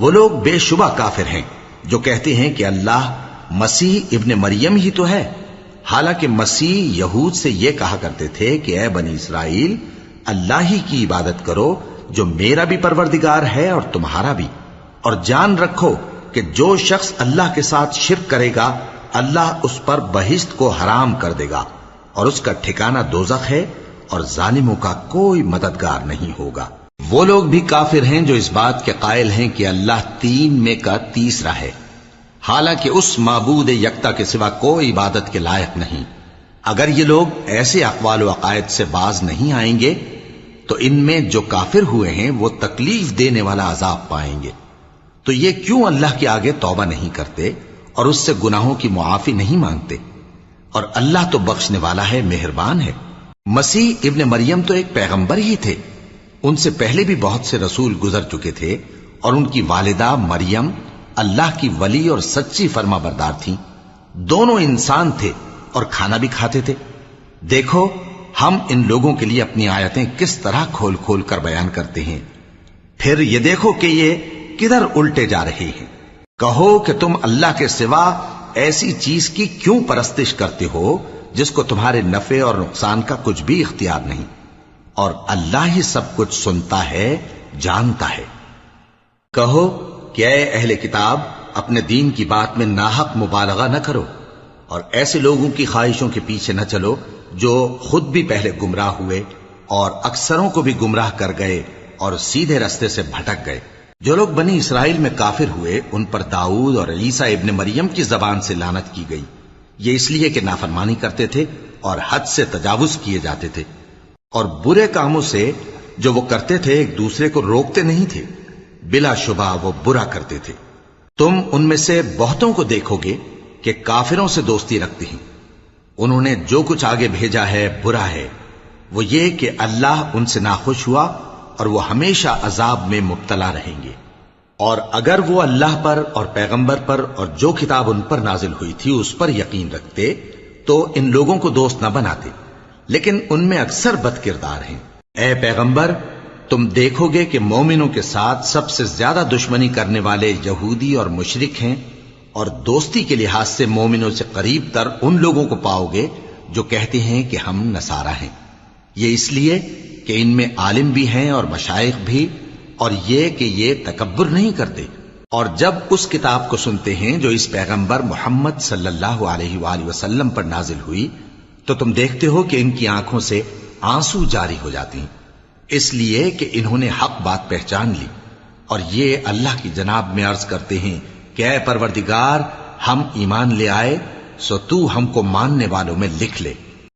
وہ لوگ بے شبہ کافر ہیں جو کہتے ہیں کہ اللہ مسیح ابن مریم ہی تو ہے، حالانکہ مسیح یہود سے یہ کہا کرتے تھے کہ اے بنی اسرائیل، اللہ ہی کی عبادت کرو جو میرا بھی پروردگار ہے اور تمہارا بھی، اور جان رکھو کہ جو شخص اللہ کے ساتھ شرک کرے گا اللہ اس پر بہشت کو حرام کر دے گا اور اس کا ٹھکانہ دوزخ ہے اور ظالموں کا کوئی مددگار نہیں ہوگا۔ وہ لوگ بھی کافر ہیں جو اس بات کے قائل ہیں کہ اللہ تین میں کا تیسرا ہے، حالانکہ اس معبود یکتا کے سوا کوئی عبادت کے لائق نہیں۔ اگر یہ لوگ ایسے اقوال و عقائد سے باز نہیں آئیں گے تو ان میں جو کافر ہوئے ہیں وہ تکلیف دینے والا عذاب پائیں گے۔ تو یہ کیوں اللہ کے آگے توبہ نہیں کرتے اور اس سے گناہوں کی معافی نہیں مانگتے؟ اور اللہ تو بخشنے والا ہے، مہربان ہے۔ مسیح ابن مریم تو ایک پیغمبر ہی تھے، ان سے پہلے بھی بہت سے رسول گزر چکے تھے، اور ان کی والدہ مریم اللہ کی ولی اور سچی فرما بردار تھیں۔ دونوں انسان تھے اور کھانا بھی کھاتے تھے۔ دیکھو ہم ان لوگوں کے لیے اپنی آیتیں کس طرح کھول کھول کر بیان کرتے ہیں، پھر یہ دیکھو کہ یہ کدھر الٹے جا رہے ہیں۔ کہو کہ تم اللہ کے سوا ایسی چیز کی کیوں پرستش کرتے ہو جس کو تمہارے نفع اور نقصان کا کچھ بھی اختیار نہیں، اور اللہ ہی سب کچھ سنتا ہے، جانتا ہے۔ کہو کہ اے اہل کتاب، اپنے دین کی بات میں ناحق مبالغہ نہ کرو اور ایسے لوگوں کی خواہشوں کے پیچھے نہ چلو جو خود بھی پہلے گمراہ ہوئے اور اکثروں کو بھی گمراہ کر گئے اور سیدھے رستے سے بھٹک گئے۔ جو لوگ بنی اسرائیل میں کافر ہوئے ان پر داؤد اور عیسیٰ ابن مریم کی زبان سے لعنت کی گئی، یہ اس لیے کہ نافرمانی کرتے تھے اور حد سے تجاوز کیے جاتے تھے، اور برے کاموں سے جو وہ کرتے تھے ایک دوسرے کو روکتے نہیں تھے، بلا شبہ وہ برا کرتے تھے۔ تم ان میں سے بہتوں کو دیکھو گے کہ کافروں سے دوستی رکھتے ہیں، انہوں نے جو کچھ آگے بھیجا ہے برا ہے، وہ یہ کہ اللہ ان سے ناخوش ہوا اور وہ ہمیشہ عذاب میں مبتلا رہیں گے۔ اور اگر وہ اللہ پر اور پیغمبر پر اور جو کتاب ان پر نازل ہوئی تھی اس پر یقین رکھتے تو ان لوگوں کو دوست نہ بناتے، لیکن ان میں اکثر بد کردار ہیں۔ اے پیغمبر، تم دیکھو گے کہ مومنوں کے ساتھ سب سے زیادہ دشمنی کرنے والے یہودی اور مشرک ہیں، اور دوستی کے لحاظ سے مومنوں سے قریب تر ان لوگوں کو پاؤ گے جو کہتے ہیں کہ ہم نصارہ ہیں۔ یہ اس لیے کہ ان میں عالم بھی ہیں اور مشائخ بھی، اور یہ کہ یہ تکبر نہیں کرتے۔ اور جب اس کتاب کو سنتے ہیں جو اس پیغمبر محمد صلی اللہ علیہ وآلہ وسلم پر نازل ہوئی تو تم دیکھتے ہو کہ ان کی آنکھوں سے آنسو جاری ہو جاتے ہیں، اس لیے کہ انہوں نے حق بات پہچان لی، اور یہ اللہ کی جناب میں عرض کرتے ہیں کہ اے پروردگار، ہم ایمان لے آئے سو تو ہم کو ماننے والوں میں لکھ لے۔